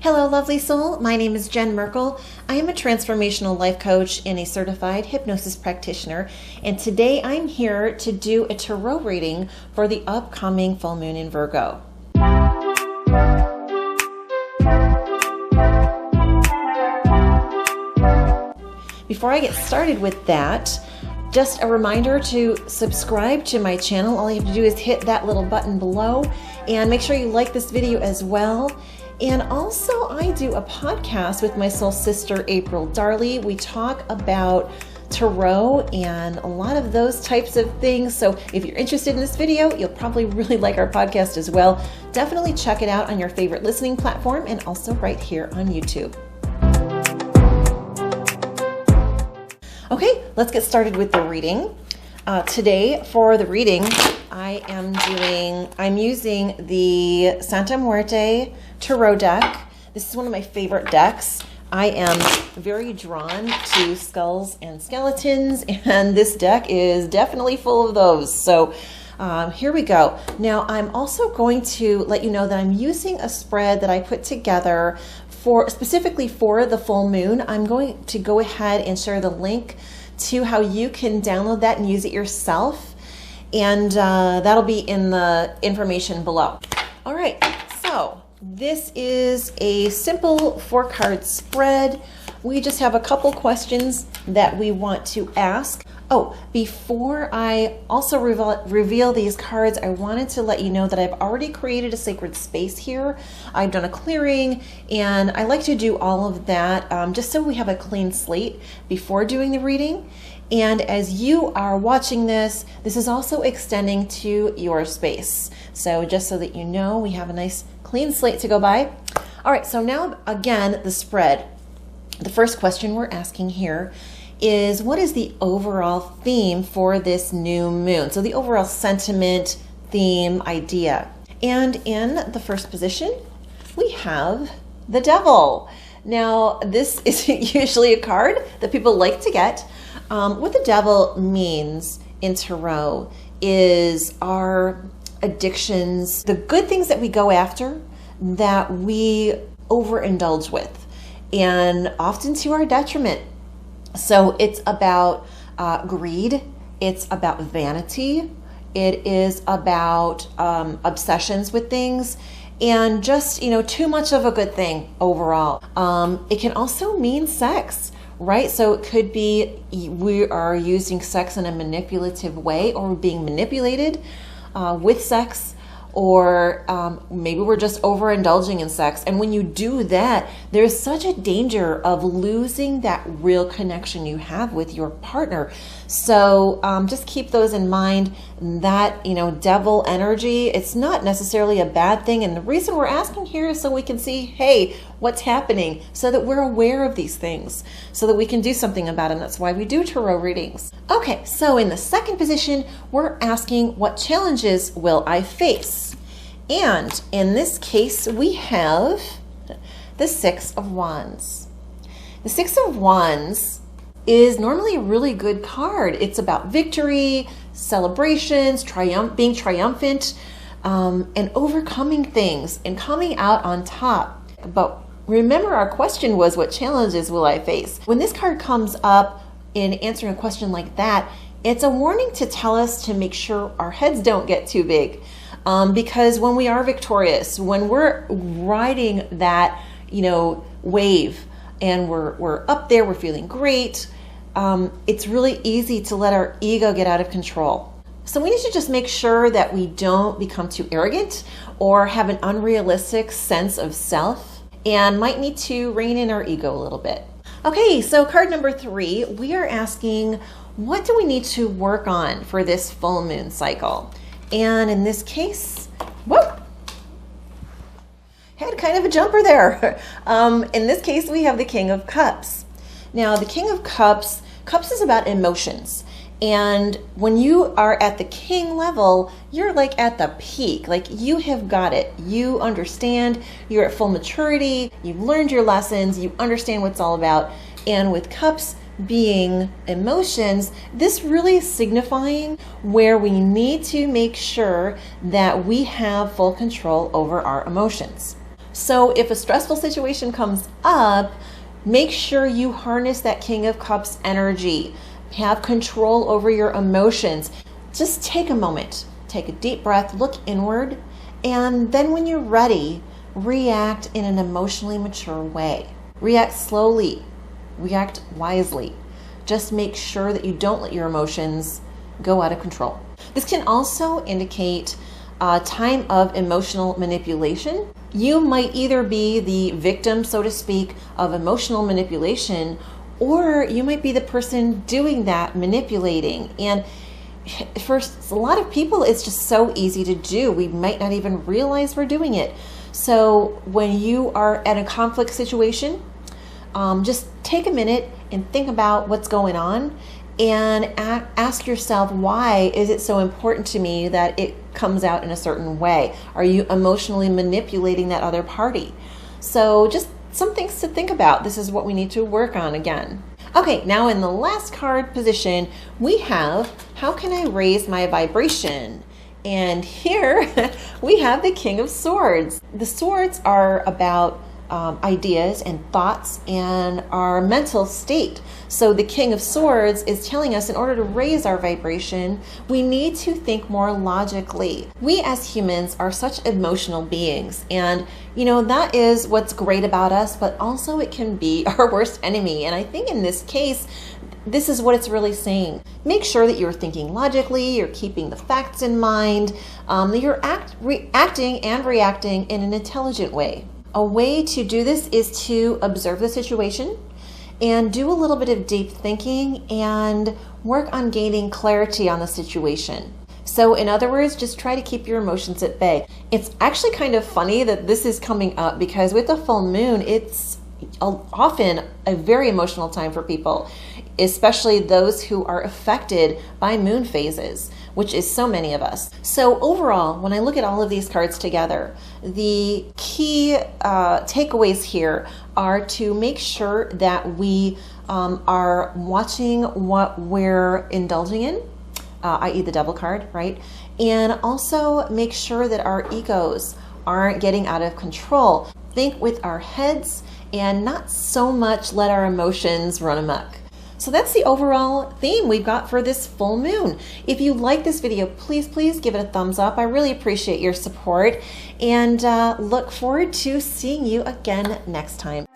Hello, lovely soul. My name is Jen Merkel. I am a transformational life coach and a certified hypnosis practitioner. And today I'm here to do a tarot reading for the upcoming full moon in Virgo. Before I get started with that, just a reminder to subscribe to my channel. All you have to do is hit that little button below and make sure you like this video as well. And also, I do a podcast with my soul sister, April Darley. We talk about tarot and a lot of those types of things. So if you're interested in this video, you'll probably really like our podcast as well. Definitely check it out on your favorite listening platform and also right here on YouTube. Okay, let's get started with the reading. Today for the reading, I'm using the Santa Muerte Tarot deck. This is one of my favorite decks. I am very drawn to skulls and skeletons, and this deck is definitely full of those. So here we go. Now I'm also going to let you know that I'm using a spread that I put together specifically for the full moon. I'm going to go ahead and share the link to how you can download that and use it yourself, and that'll be in the information below. All right, so this is a simple 4-card spread. We just have a couple questions that we want to ask. Oh, before I also reveal these cards, I wanted to let you know that I've already created a sacred space here. I've done a clearing, and I like to do all of that just so we have a clean slate before doing the reading. And as you are watching this, this is also extending to your space. So just so that you know, we have a nice clean slate to go by. All right, so now again, the spread. The first question we're asking here is, what is the overall theme for this new moon? So the overall sentiment, theme, idea. And in the first position, we have the Devil. Now, this isn't usually a card that people like to get. What the Devil means in tarot is our addictions, the good things that we go after that we overindulge with, and often to our detriment. So it's about greed, it's about vanity, it is about obsessions with things, and just, too much of a good thing overall. It can also mean sex, right? So it could be we are using sex in a manipulative way, or being manipulated with sex, or maybe we're just overindulging in sex. And when you do that, there's such a danger of losing that real connection you have with your partner. So just keep those in mind. That, devil energy, it's not necessarily a bad thing. And the reason we're asking here is so we can see, hey, what's happening, so that we're aware of these things, so that we can do something about it. And that's why we do tarot readings. Okay, so in the second position, we're asking, what challenges will I face? And in this case, we have the Six of Wands. The Six of Wands is normally a really good card. It's about victory, celebrations, being triumphant, and overcoming things and coming out on top. But remember, our question was, what challenges will I face? When this card comes up in answering a question like that, it's a warning to tell us to make sure our heads don't get too big. Because when we are victorious, when we're riding that, wave, and we're up there, we're feeling great, it's really easy to let our ego get out of control. So we need to just make sure that we don't become too arrogant or have an unrealistic sense of self, and might need to rein in our ego a little bit. Okay, so card number 3, we are asking, what do we need to work on for this full moon cycle? And in this case, whoop, had kind of a jumper there. In this case, we have the King of Cups. Now, the King of Cups is about emotions. And when you are at the king level, you're like at the peak, like you have got it. You understand, you're at full maturity, you've learned your lessons, you understand what it's all about. And with cups being emotions, this really is signifying where we need to make sure that we have full control over our emotions. So if a stressful situation comes up, make sure you harness that King of Cups energy. Have control over your emotions. Just take a moment, take a deep breath, look inward, and then when you're ready, react in an emotionally mature way. React slowly, react wisely. Just make sure that you don't let your emotions go out of control. This can also indicate a time of emotional manipulation. You might either be the victim, so to speak, of emotional manipulation, or you might be the person doing that manipulating. And for a lot of people, it's just so easy to do. We might not even realize we're doing it. So when you are at a conflict situation, just take a minute and think about what's going on and ask yourself, why is it so important to me that it comes out in a certain way? Are you emotionally manipulating that other party? So just some things to think about. This is what we need to work on again. Okay, now in the last card position, we have, how can I raise my vibration? And here we have the King of Swords. The swords are about ideas and thoughts and our mental state. So the King of Swords is telling us in order to raise our vibration, we need to think more logically. We as humans are such emotional beings, and you know, that is what's great about us, but also it can be our worst enemy. And I think in this case, this is what it's really saying. Make sure that you're thinking logically, you're keeping the facts in mind, that you're acting and reacting in an intelligent way. A way to do this is to observe the situation and do a little bit of deep thinking and work on gaining clarity on the situation. So in other words, just try to keep your emotions at bay. It's actually kind of funny that this is coming up because with the full moon, it's often a very emotional time for people, especially those who are affected by moon phases, which is so many of us. So overall, when I look at all of these cards together, the key takeaways here are to make sure that we are watching what we're indulging in, i.e. the Devil card, right? And also make sure that our egos aren't getting out of control. Think with our heads and not so much let our emotions run amok. So that's the overall theme we've got for this full moon. If you like this video, please give it a thumbs up. I really appreciate your support and look forward to seeing you again next time.